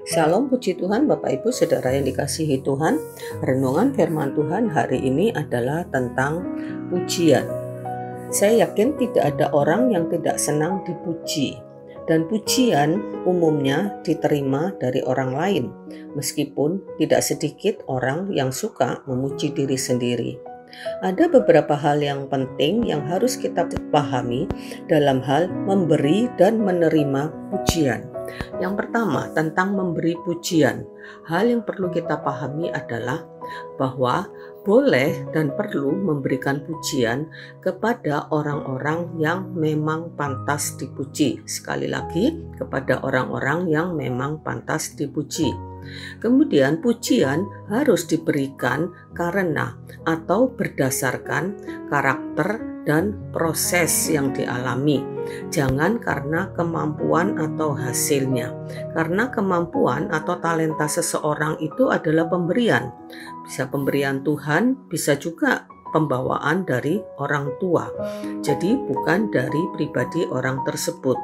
Shalom, puji Tuhan, Bapak Ibu Saudara yang dikasihi Tuhan. Renungan firman Tuhan hari ini adalah tentang pujian. Saya yakin tidak ada orang yang tidak senang dipuji, dan pujian umumnya diterima dari orang lain, meskipun tidak sedikit orang yang suka memuji diri sendiri. Ada beberapa hal yang penting yang harus kita pahami dalam hal memberi dan menerima pujian. Yang pertama, tentang memberi pujian. Hal yang perlu kita pahami adalah bahwa boleh dan perlu memberikan pujian kepada orang-orang yang memang pantas dipuji. Sekali lagi, kepada orang-orang yang memang pantas dipuji. Kemudian pujian harus diberikan karena atau berdasarkan karakter dan proses yang dialami. Jangan karena kemampuan atau hasilnya. Karena kemampuan atau talenta seseorang itu adalah pemberian. Bisa pemberian Tuhan, bisa juga pembawaan dari orang tua. Jadi bukan dari pribadi orang tersebut.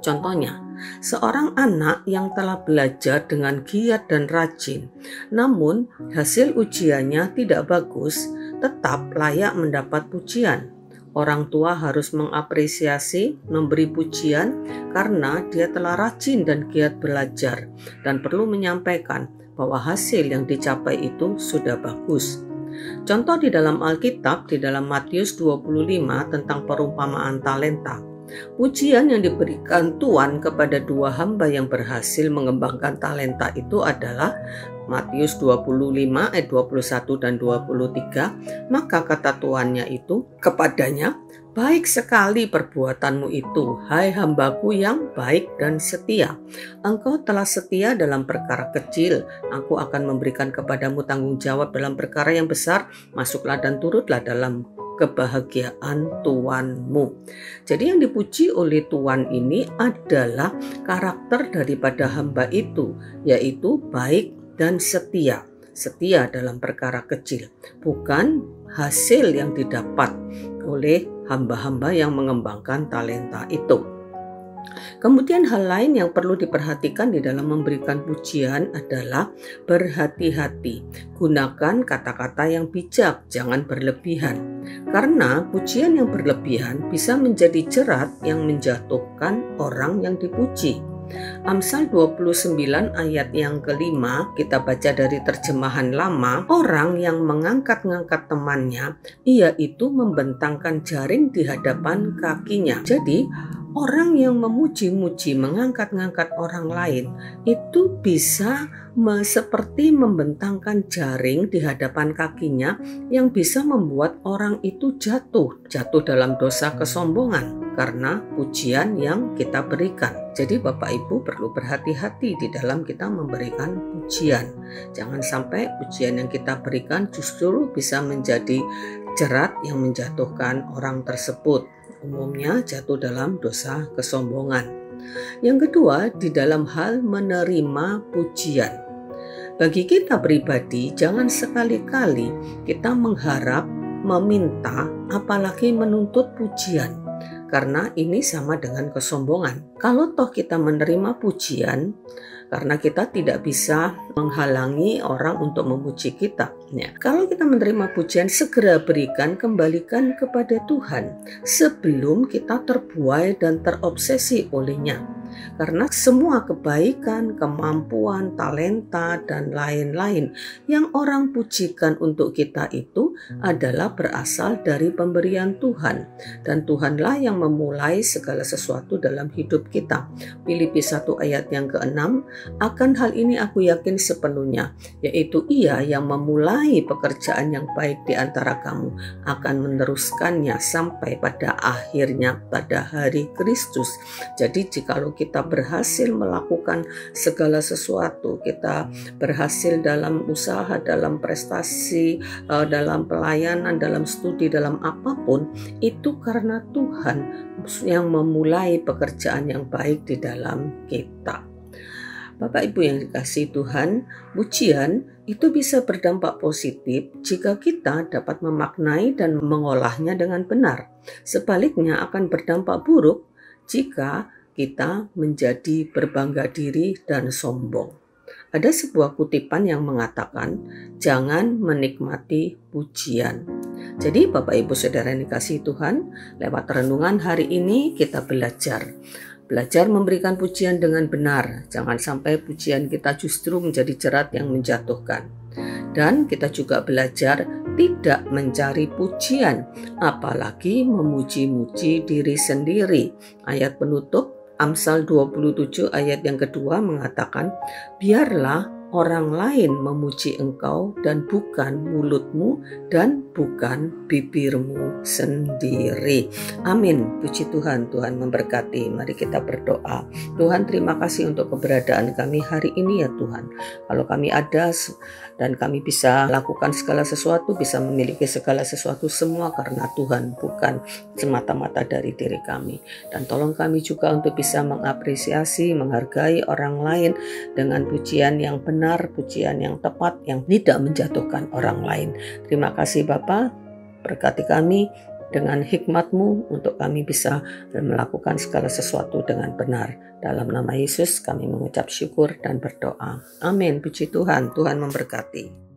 Contohnya, seorang anak yang telah belajar dengan giat dan rajin, namun hasil ujiannya tidak bagus, tetap layak mendapat pujian. Orang tua harus mengapresiasi, memberi pujian karena dia telah rajin dan giat belajar, dan perlu menyampaikan bahwa hasil yang dicapai itu sudah bagus. Contoh di dalam Alkitab, di dalam Matius 25 tentang perumpamaan talenta. Pujian yang diberikan Tuhan kepada dua hamba yang berhasil mengembangkan talenta itu adalah Matius 25 ayat 21 dan 23. Maka kata tuannya itu kepadanya, "Baik sekali perbuatanmu itu, hai hambaku yang baik dan setia. Engkau telah setia dalam perkara kecil, aku akan memberikan kepadamu tanggung jawab dalam perkara yang besar. Masuklah dan turutlah dalam kebahagiaan Tuanmu." Jadi yang dipuji oleh Tuhan ini adalah karakter daripada hamba itu, yaitu baik dan setia. Setia dalam perkara kecil, bukan hasil yang didapat oleh hamba-hamba yang mengembangkan talenta itu. Kemudian hal lain yang perlu diperhatikan di dalam memberikan pujian adalah berhati-hati. Gunakan kata-kata yang bijak, jangan berlebihan. Karena pujian yang berlebihan bisa menjadi jerat yang menjatuhkan orang yang dipuji. Amsal 29 ayat yang kelima, kita baca dari terjemahan lama. Orang yang mengangkat-ngangkat temannya, ia itu membentangkan jaring di hadapan kakinya. Jadi orang yang memuji-muji, mengangkat-ngangkat orang lain itu bisa seperti membentangkan jaring di hadapan kakinya yang bisa membuat orang itu jatuh dalam dosa kesombongan karena pujian yang kita berikan. Jadi Bapak Ibu perlu berhati-hati di dalam kita memberikan pujian. Jangan sampai pujian yang kita berikan justru bisa menjadi jerat yang menjatuhkan orang tersebut. Umumnya jatuh dalam dosa kesombongan. Yang kedua, di dalam hal menerima pujian. Bagi kita pribadi, jangan sekali-kali kita mengharap, meminta, apalagi menuntut pujian. Karena ini sama dengan kesombongan. Kalau toh kita menerima pujian, karena kita tidak bisa menghalangi orang untuk memuji kita. Ya. Kalau kita menerima pujian, segera berikan, kembalikan kepada Tuhan sebelum kita terbuai dan terobsesi olehnya. Karena semua kebaikan, kemampuan, talenta, dan lain-lain yang orang pujikan untuk kita itu adalah berasal dari pemberian Tuhan. Dan Tuhanlah yang memulai segala sesuatu dalam hidup kita. Filipi 1 ayat yang ke-6, akan hal ini aku yakin sepenuhnya, yaitu Ia yang memulai pekerjaan yang baik di antara kamu akan meneruskannya sampai pada akhirnya pada hari Kristus. Jadi jikalau kita berhasil melakukan segala sesuatu, kita berhasil dalam usaha, dalam prestasi, dalam pelayanan, dalam studi, dalam apapun, itu karena Tuhan yang memulai pekerjaan yang baik di dalam kita. Bapak Ibu yang dikasihi Tuhan, pujian itu bisa berdampak positif jika kita dapat memaknai dan mengolahnya dengan benar. Sebaliknya akan berdampak buruk jika kita menjadi berbangga diri dan sombong. Ada sebuah kutipan yang mengatakan, jangan menikmati pujian. Jadi Bapak Ibu Saudara yang dikasihi Tuhan, lewat renungan hari ini kita belajar memberikan pujian dengan benar. Jangan sampai pujian kita justru menjadi jerat yang menjatuhkan. Dan kita juga belajar tidak mencari pujian, apalagi memuji-muji diri sendiri. Ayat penutup Amsal 27 ayat yang kedua mengatakan, biarlah orang lain memuji engkau dan bukan mulutmu dan bukan bibirmu sendiri. Amin. Puji Tuhan, Tuhan memberkati. Mari kita berdoa. Tuhan, terima kasih untuk keberadaan kami hari ini ya Tuhan. Kalau kami ada dan kami bisa lakukan segala sesuatu, bisa memiliki segala sesuatu semua karena Tuhan, bukan semata-mata dari diri kami. Dan tolong kami juga untuk bisa mengapresiasi, menghargai orang lain dengan pujian yang benar, pujian yang tepat, yang tidak menjatuhkan orang lain. Terima kasih Bapa, berkati kami dengan hikmat-Mu untuk kami bisa melakukan segala sesuatu dengan benar. Dalam nama Yesus kami mengucap syukur dan berdoa. Amin. Puji Tuhan, Tuhan memberkati.